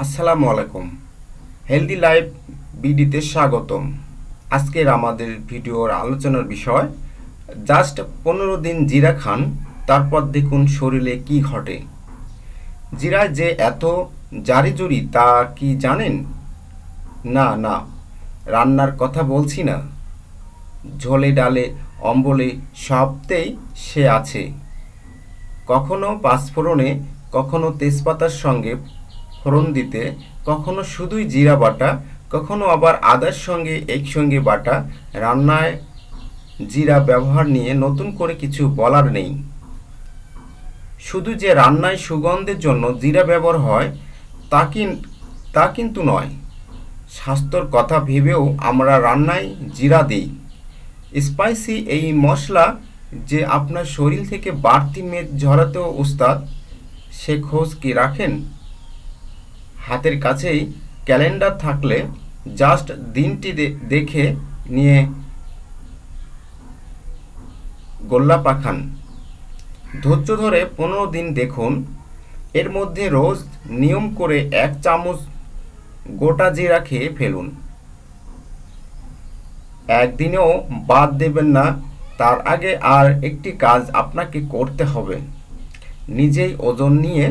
আসসালামু আলাইকুম। Healthy life বিডিতে স্বাগতম। আজকের আমাদের ভিডিওর আলোচনার বিষয় জাস্ট 15 দিন জিরা খান, তারপর দেখুন শরীরে কি ঘটে। জিরায় যে এত জারিজুরি তা কি জানেন? না, রান্নার কথা বলছি না, ঝোলে ডালে অম্বলে সবতেই সে আছে। কখনো পাঁচফোড়নে, কখনো তেজপাতার সঙ্গে ফোড়ন দিতে, কখনো শুধুই জিরা বাটা, কখনো আবার আদার সঙ্গে একসঙ্গে বাটা। রান্নায় জিরা ব্যবহার নিয়ে নতুন করে কিছু বলার নেই। শুধু যে রান্নায় সুগন্ধের জন্য জিরা ব্যবহার হয় তা কিন্তু নয়। স্বাস্থ্যর কথা ভেবেও আমরা রান্নায় জিরা দিই। স্পাইসি এই মশলা যে আপনার শরীর থেকে বাড়তি মেদ ঝরাতেও ওস্তাদ, সে খোঁজ কি রাখেন? হাতের কাছেই ক্যালেন্ডার থাকলে জাস্ট দিনটি দেখে নিয়ে গোল্লা পাখান। ধৈর্য ধরে 15 দিন দেখুন। এর মধ্যে রোজ নিয়ম করে 1 চামচ গোটা জিরা খেয়ে ফেলুন। একদিনেও বাদ দেবেন না। তার আগে আর একটি কাজ আপনাকে করতে হবে। নিজেই ওজন নিয়ে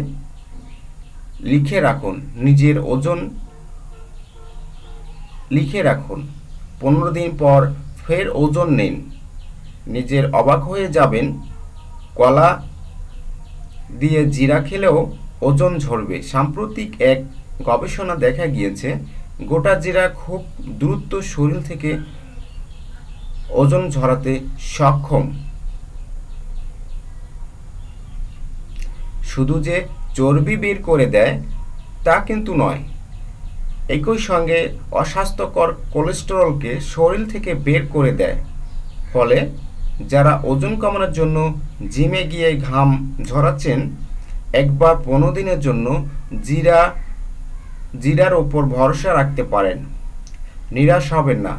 লিখে রাখুন। নিজের ওজন লিখে রাখুন। 15 দিন পর ফের ওজন নিন। নিজের অবাক হয়ে যাবেন। কলা দিয়ে জিরা খেলেও ওজন ঝরবে। সাম্প্রতিক এক গবেষণা দেখা গিয়েছে, গোটা জিরা খুব দ্রুত শরীর থেকে ওজন ঝরাতে সক্ষম। শুধু যে চর্বি বের করে দেয় তা কিন্তু নয়, একই সঙ্গে অস্বাস্থ্যকর কোলেস্টেরলকে শরীর থেকে বের করে দেয়। ফলে যারা ওজন কমানোর জন্য জিমে গিয়ে ঘাম ঝরাচ্ছেন, একবার 15 দিনের জন্য জিরার ওপর ভরসা রাখতে পারেন। নিরাশ হবেন না।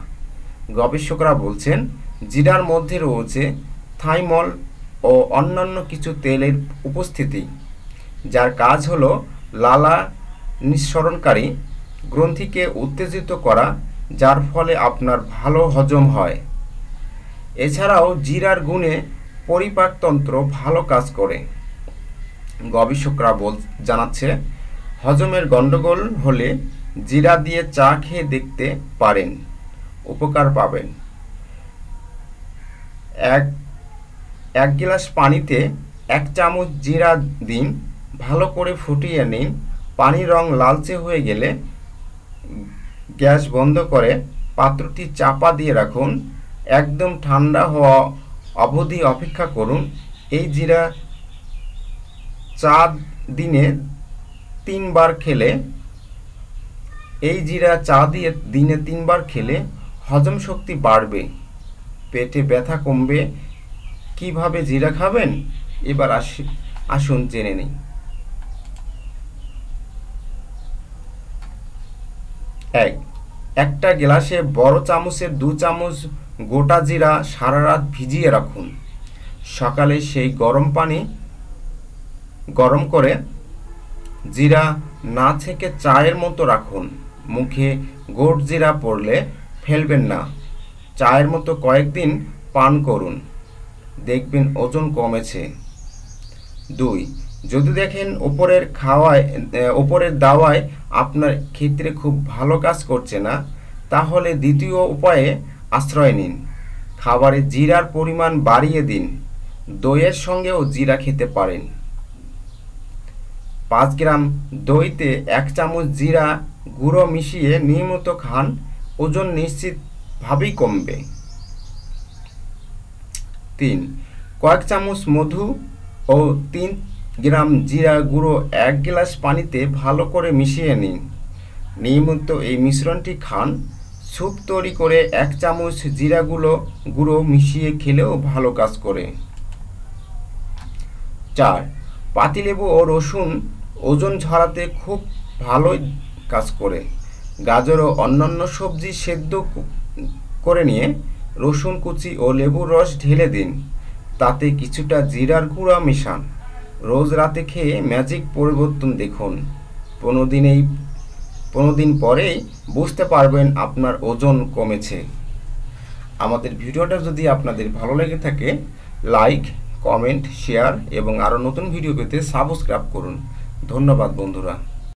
গবেষকরা বলছেন, জিরার মধ্যে রয়েছে থাইমল ও অন্যান্য কিছু তেলের উপস্থিতি, যার কাজ হলো লালা নিঃসরণকারী গ্রন্থিকে উত্তেজিত করা, যার ফলে আপনার ভালো হজম হয়। এছাড়াও জিরার গুণে পরিপাকতন্ত্র ভালো কাজ করে। গবেষকরা জানাচ্ছে, হজমের গন্ডগোল হলে জিরা দিয়ে চা খেয়ে দেখতে পারেন, উপকার পাবেন। এক গ্লাস পানিতে 1 চামচ জিরা দিন, ভালো করে ফুটিয়ে নিন। পানির রং লালচে হয়ে গেলে গ্যাস বন্ধ করে পাত্রটি চাপা দিয়ে রাখুন। একদম ঠান্ডা হওয়া অবধি অপেক্ষা করুন। এই জিরা চা দিনে 3 বার খেলে দিনে 3 বার খেলে হজম শক্তি বাড়বে, পেটে ব্যথা কমবে। কিভাবে জিরা খাবেন এবার আসুন জেনে নিই। 1. একটা গ্লাসে বড় চামচের 2 চামচ গোটা জিরা সারা রাত ভিজিয়ে রাখুন। সকালে সেই গরম পানি গরম করে জিরা না ছেঁকে চায়ের মতো রাখুন। মুখে গোট জিরা পড়লে ফেলবেন না। চায়ের মতো কয়েকদিন পান করুন, দেখবেন ওজন কমেছে। 2. যদি দেখেন ওপরের দাওয়ায় আপনার ক্ষেত্রে খুব ভালো কাজ করছে না, তাহলে দ্বিতীয় উপায়ে আশ্রয় নিন। খাবারে জিরার পরিমাণ বাড়িয়ে দিন। দইয়ের সঙ্গেও জিরা খেতে পারেন। 5 গ্রাম দইতে 1 চামচ জিরা গুঁড়ো মিশিয়ে নিয়মিত খান, ওজন নিশ্চিতভাবেই কমবে। 3. কয়েক চামচ মধু ও 3 গ্রাম জিরা গুঁড়ো 1 গ্লাস পানিতে ভালো করে মিশিয়ে নিন। নিয়মিত এই মিশ্রণটি খান। স্যুপ তৈরি করে 1 চামচ জিরা গুঁড়ো মিশিয়ে খেলেও ভালো কাজ করে। 4. পাতিলেবু ও রসুন ওজন ঝরাতে খুব ভালোই কাজ করে। গাজর ও অন্যান্য সবজি সেদ্ধ করে নিয়ে রসুন কুচি ও লেবুর রস ঢেলে দিন। তাতে কিছুটা জিরার গুঁড়া মেশান। রোজ রাতে খেয়ে ম্যাজিক পরিবর্তন দেখুন। 15 দিনেই 15 দিন পরেই বুঝতে পারবেন আপনার ওজন কমেছে। আমাদের ভিডিওটা যদি আপনাদের ভালো লেগে থাকে লাইক, কমেন্ট, শেয়ার এবং আরও নতুন ভিডিও পেতে সাবস্ক্রাইব করুন। ধন্যবাদ বন্ধুরা।